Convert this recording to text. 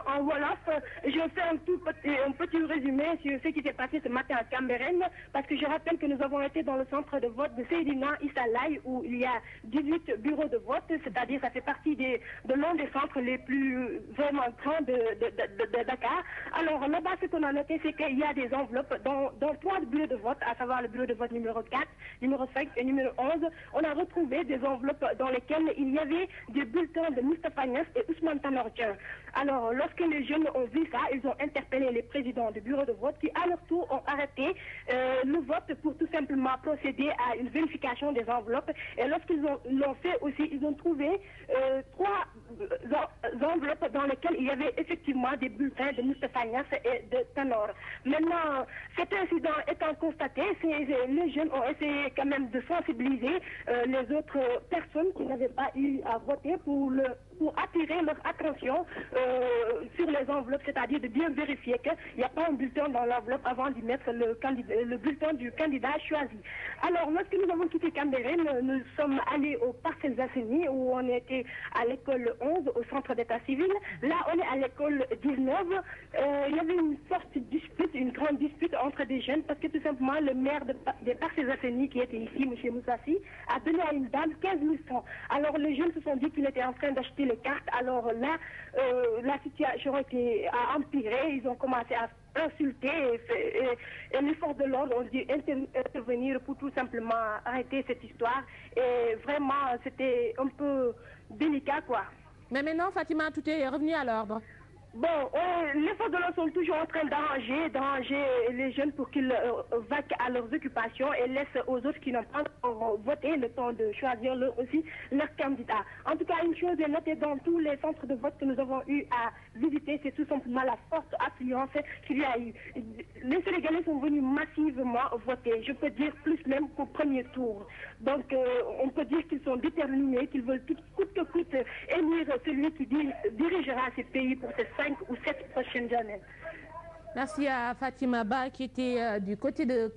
en Wolof. Je fais un petit résumé sur ce qui s'est passé ce matin à Cambérène, parce que je rappelle que nous avons été dans le centre de vote de Seydina Issa Laye, où il y a 18 bureaux de vote, c'est-à-dire ça fait partie de l'un des centres les plus vraiment grands de Dakar. Alors là-bas, ce qu'on a noté, c'est qu'il y a des enveloppes dans 3 bureaux de vote, à savoir le bureau de vote numéro 4, numéro 5 et numéro 11. On a retrouvé des enveloppes dans lesquelles il y avait des bulletins de Moustapha Niasse et Ousmane Tanor Dieng. Alors, lorsque les jeunes ont vu ça, ils ont interpellé les présidents du bureau de vote qui, à leur tour, ont arrêté le vote pour tout simplement procéder à une vérification des enveloppes. Et lorsqu'ils l'ont fait aussi, ils ont trouvé 3 enveloppes dans lesquelles il y avait effectivement des bulletins de Moustapha Niasse et de Tanor. Maintenant, cet incident étant constaté, les jeunes ont essayé quand même de sensibiliser les autres personnes qui n'avaient pas eu à voter pour attirer leur attention sur les enveloppes, c'est-à-dire de bien vérifier qu'il n'y a pas un bulletin dans l'enveloppe avant d'y mettre le bulletin du candidat choisi. Alors, lorsque nous avons quitté Cambérène, nous sommes allés au Parcelles Assainies, où on était à l'école 11, au centre d'état civil. Là, on est à l'école 19. Il y avait une forte dispute, une grande dispute entre des jeunes, parce que tout simplement, le maire des Parcelles Assainies, qui était ici, M. Moussassi, a donné à une dame 15 000 francs. Alors, les jeunes se sont dit qu'il était en train d'acheter les cartes. Alors là, la situation a empiré. Ils ont commencé à insulter et les forces de l'ordre ont dû intervenir pour tout simplement arrêter cette histoire. Et vraiment, c'était un peu délicat, quoi. Mais maintenant, Fatima, tout est revenu à l'ordre. Bon, les forces de l'ordre sont toujours en train d'arranger les jeunes pour qu'ils vaquent à leurs occupations et laissent aux autres qui n'ont pas encore voté le temps de choisir aussi leur candidat. En tout cas, une chose est notée dans tous les centres de vote que nous avons eu à visiter, c'est tout simplement la forte affluence qu'il y a eu. Les Sénégalais sont venus massivement voter, je peux dire plus même qu'au premier tour. Donc, on peut dire qu'ils sont déterminés, qu'ils veulent coûte que coûte élire celui qui dirigera ces pays pour ces 5 ou 7 prochaines années. Merci à Fatima Ba qui était du côté de